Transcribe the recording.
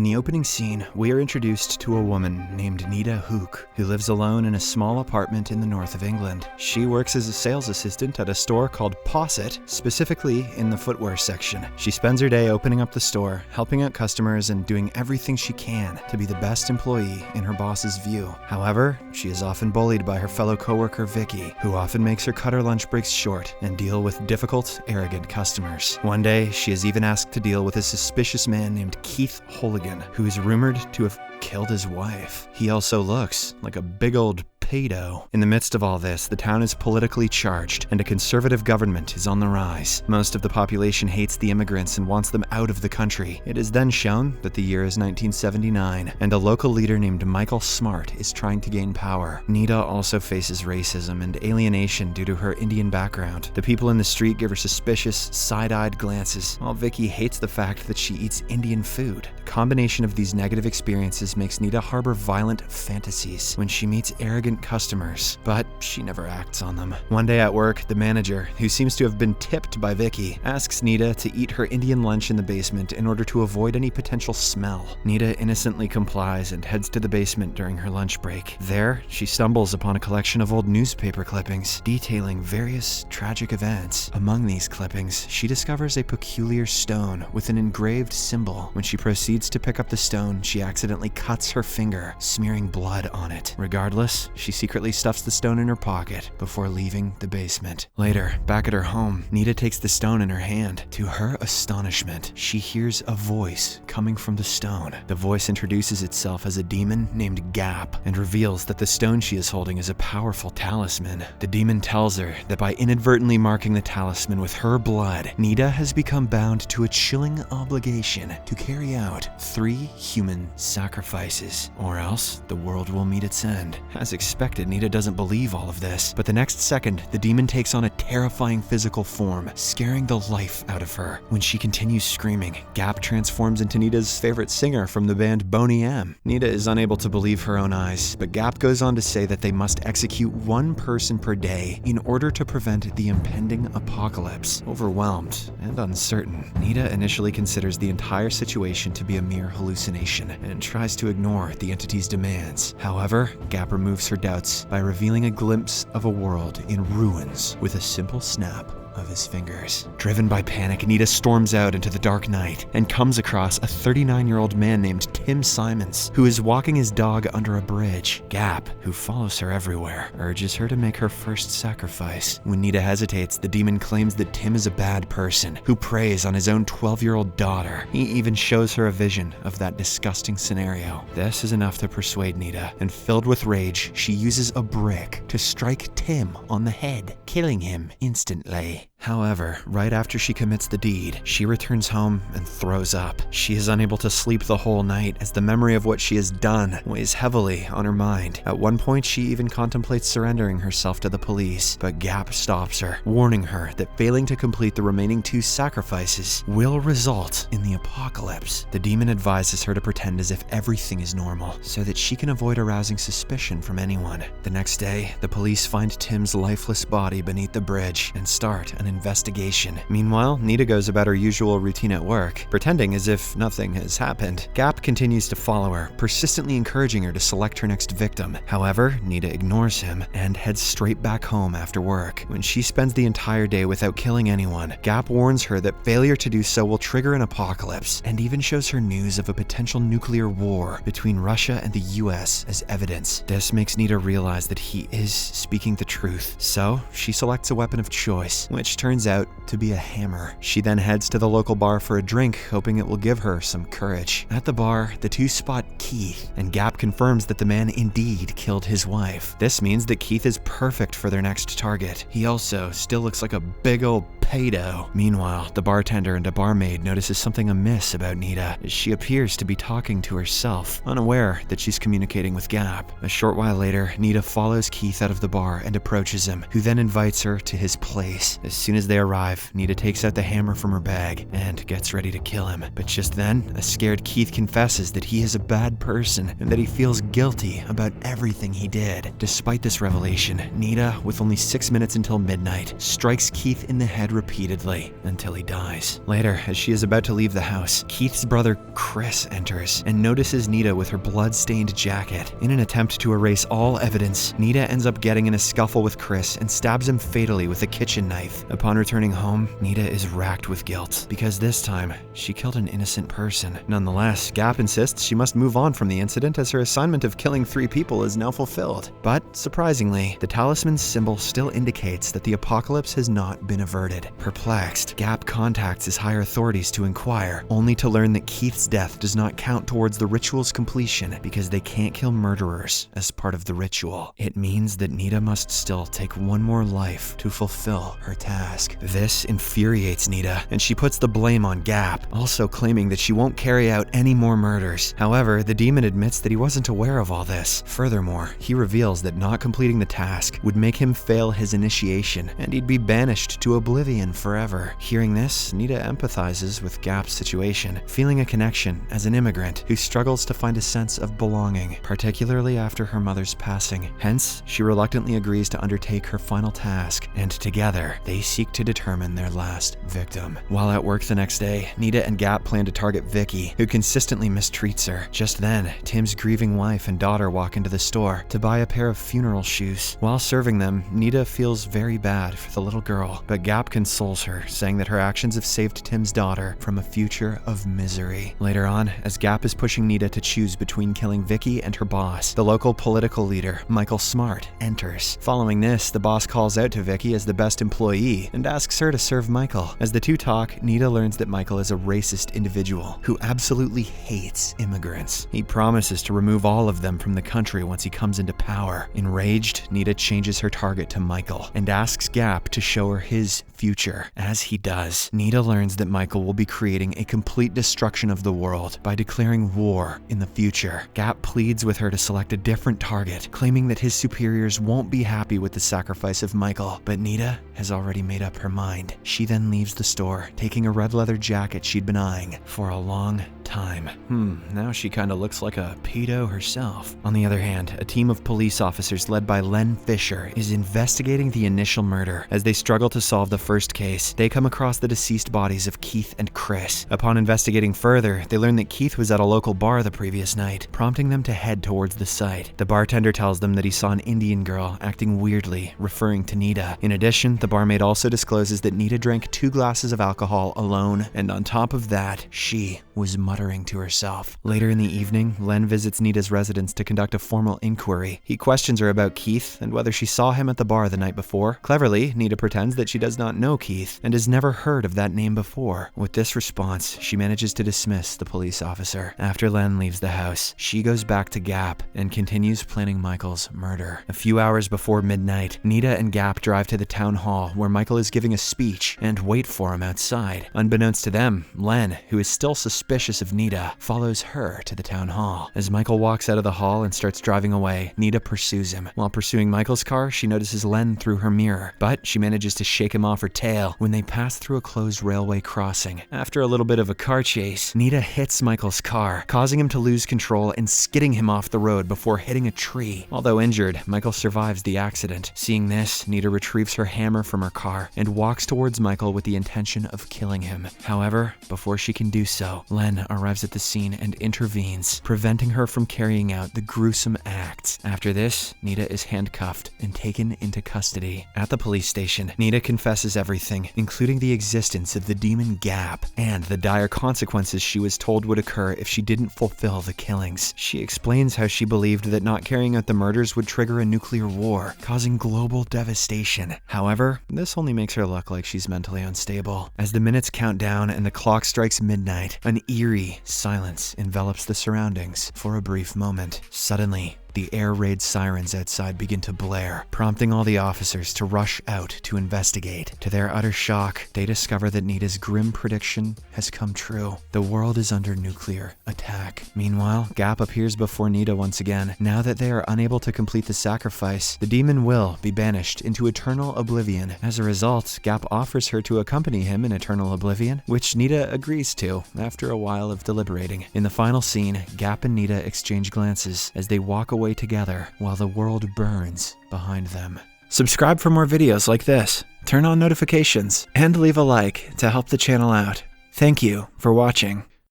the opening scene, we are introduced to a woman named Nita Hook, who lives alone in a small apartment in the north of England. She works as a sales assistant at a store called Posset, specifically in the footwear section. She spends her day opening up the store, helping out customers, and doing everything she can to be the best employee in her boss's view. However, she is often bullied by her fellow coworker Vicky, who often makes her cut her lunch breaks short and deal with difficult, arrogant customers. One day, she is even asked to deal with a suspicious man named Keith Hooligan, who is rumored to have killed his wife. He also looks like a big old pedo. In the midst of all this, the town is politically charged, and a conservative government is on the rise. Most of the population hates the immigrants and wants them out of the country. It is then shown that the year is 1979, and a local leader named Michael Smart is trying to gain power. Nita also faces racism and alienation due to her Indian background. The people in the street give her suspicious, side-eyed glances, while Vicky hates the fact that she eats Indian food. The combination of these negative experiences makes Nita harbor violent fantasies when she meets arrogant customers, but she never acts on them. One day at work, the manager, who seems to have been tipped by Vicky, asks Nita to eat her Indian lunch in the basement in order to avoid any potential smell. Nita innocently complies and heads to the basement during her lunch break. There, she stumbles upon a collection of old newspaper clippings detailing various tragic events. Among these clippings, she discovers a peculiar stone with an engraved symbol. When she proceeds to pick up the stone, she accidentally cuts her finger, smearing blood on it. Regardless, she secretly stuffs the stone in her pocket before leaving the basement. Later, back at her home, Nita takes the stone in her hand. To her astonishment, she hears a voice coming from the stone. The voice introduces itself as a demon named Gap and reveals that the stone she is holding is a powerful talisman. The demon tells her that by inadvertently marking the talisman with her blood, Nita has become bound to a chilling obligation to carry out 3 human sacrifices, or else the world will meet its end. As expected, Nita doesn't believe all of this, but the next second, the demon takes on a terrifying physical form, scaring the life out of her. When she continues screaming, Gap transforms into Nita's favorite singer from the band Boney M. Nita is unable to believe her own eyes, but Gap goes on to say that they must execute 1 person per day in order to prevent the impending apocalypse. Overwhelmed and uncertain, Nita initially considers the entire situation to be a mere hallucination and tries to ignore the entity's demands. However, Gap removes her doubts by revealing a glimpse of a world in ruins with a simple snap of his fingers. Driven by panic, Nita storms out into the dark night and comes across a 39-year-old man named Tim Simons, who is walking his dog under a bridge. Gap, who follows her everywhere, urges her to make her first sacrifice. When Nita hesitates, the demon claims that Tim is a bad person who preys on his own 12-year-old daughter. He even shows her a vision of that disgusting scenario. This is enough to persuade Nita, and filled with rage, she uses a brick to strike Tim on the head, killing him instantly. However, right after she commits the deed, she returns home and throws up. She is unable to sleep the whole night as the memory of what she has done weighs heavily on her mind. At one point, she even contemplates surrendering herself to the police, but Gap stops her, warning her that failing to complete the remaining 2 sacrifices will result in the apocalypse. The demon advises her to pretend as if everything is normal, so that she can avoid arousing suspicion from anyone. The next day, the police find Tim's lifeless body beneath the bridge and start an investigation. Meanwhile, Nita goes about her usual routine at work, pretending as if nothing has happened. Gap continues to follow her, persistently encouraging her to select her next victim. However, Nita ignores him and heads straight back home after work. When she spends the entire day without killing anyone, Gap warns her that failure to do so will trigger an apocalypse, and even shows her news of a potential nuclear war between Russia and the US as evidence. This makes Nita realize that he is speaking the truth, so she selects a weapon of choice, which turns out to be a hammer. She then heads to the local bar for a drink, hoping it will give her some courage. At the bar, the 2 spot Keith, and Gap confirms that the man indeed killed his wife. This means that Keith is perfect for their next target. He also still looks like a big old pedo. Meanwhile, the bartender and a barmaid notices something amiss about Nita, as she appears to be talking to herself, unaware that she's communicating with Gap. A short while later, Nita follows Keith out of the bar and approaches him, who then invites her to his place. As soon as they arrive, Nita takes out the hammer from her bag and gets ready to kill him. But just then, a scared Keith confesses that he is a bad person and that he feels guilty about everything he did. Despite this revelation, Nita, with only 6 minutes until midnight, strikes Keith in the head repeatedly until he dies. Later, as she is about to leave the house, Keith's brother Chris enters and notices Nita with her blood-stained jacket. In an attempt to erase all evidence, Nita ends up getting in a scuffle with Chris and stabs him fatally with a kitchen knife. Upon returning home, Nita is racked with guilt because this time she killed an innocent person. Nonetheless, Gap insists she must move on from the incident as her assignment of killing 3 people is now fulfilled. But surprisingly, the talisman's symbol still indicates that the apocalypse has not been averted. Perplexed, Gap contacts his higher authorities to inquire, only to learn that Keith's death does not count towards the ritual's completion because they can't kill murderers as part of the ritual. It means that Nita must still take one more life to fulfill her task. This infuriates Nita, and she puts the blame on Gap, also claiming that she won't carry out any more murders. However, the demon admits that he wasn't aware of all this. Furthermore, he reveals that not completing the task would make him fail his initiation, and he'd be banished to oblivion forever. Hearing this, Nita empathizes with Gap's situation, feeling a connection as an immigrant who struggles to find a sense of belonging, particularly after her mother's passing. Hence, she reluctantly agrees to undertake her final task, and together, they seek to determine their last victim. While at work the next day, Nita and Gap plan to target Vicky, who consistently mistreats her. Just then, Tim's grieving wife and daughter walk into the store to buy a pair of funeral shoes. While serving them, Nita feels very bad for the little girl, but Gap consoles her, saying that her actions have saved Tim's daughter from a future of misery. Later on, as Gap is pushing Nita to choose between killing Vicky and her boss, the local political leader, Michael Smart, enters. Following this, the boss calls out to Vicky as the best employee and asks her to serve Michael. As the two talk, Nita learns that Michael is a racist individual who absolutely hates immigrants. He promises to remove all of them from the country once he comes into power. Enraged, Nita changes her target to Michael and asks Gap to show her his future. As he does, Nita learns that Michael will be creating a complete destruction of the world by declaring war in the future. Gap pleads with her to select a different target, claiming that his superiors won't be happy with the sacrifice of Michael, but Nita has already made up her mind. She then leaves the store, taking a red leather jacket she'd been eyeing for a long time. Now she kinda looks like a pedo herself. On the other hand, a team of police officers led by Len Fisher is investigating the initial murder. As they struggle to solve the first case, they come across the deceased bodies of Keith and Chris. Upon investigating further, they learn that Keith was at a local bar the previous night, prompting them to head towards the site. The bartender tells them that he saw an Indian girl acting weirdly, referring to Nita. In addition, the barmaid also discloses that Nita drank 2 glasses of alcohol alone, and on top of that, she was muttering to herself. Later in the evening, Len visits Nita's residence to conduct a formal inquiry. He questions her about Keith and whether she saw him at the bar the night before. Cleverly, Nita pretends that she does not know Keith and has never heard of that name before. With this response, she manages to dismiss the police officer. After Len leaves the house, she goes back to Gap and continues planning Michael's murder. A few hours before midnight, Nita and Gap drive to the town hall where Michael is giving a speech and wait for him outside. Unbeknownst to them, Len, who is still suspicious of Nita, follows her to the town hall. As Michael walks out of the hall and starts driving away, Nita pursues him. While pursuing Michael's car, she notices Len through her mirror, but she manages to shake him off her tail when they pass through a closed railway crossing. After a little bit of a car chase, Nita hits Michael's car, causing him to lose control and skidding him off the road before hitting a tree. Although injured, Michael survives the accident. Seeing this, Nita retrieves her hammer from her car and walks towards Michael with the intention of killing him. However, before she can do so, Len arrives at the scene and intervenes, preventing her from carrying out the gruesome acts. After this, Nita is handcuffed and taken into custody. At the police station, Nita confesses everything, including the existence of the demon Gap and the dire consequences she was told would occur if she didn't fulfill the killings. She explains how she believed that not carrying out the murders would trigger a nuclear war, causing global devastation. However, this only makes her look like she's mentally unstable. As the minutes count down and the clock strikes midnight, an eerie silence envelops the surroundings for a brief moment. Suddenly, the air raid sirens outside begin to blare, prompting all the officers to rush out to investigate. To their utter shock, they discover that Nita's grim prediction has come true. The world is under nuclear attack. Meanwhile, Gap appears before Nita once again. Now that they are unable to complete the sacrifice, the demon will be banished into eternal oblivion. As a result, Gap offers her to accompany him in eternal oblivion, which Nita agrees to after a while of deliberating. In the final scene, Gap and Nita exchange glances as they walk away together while the world burns behind them. Subscribe for more videos like this, turn on notifications, and leave a like to help the channel out. Thank you for watching.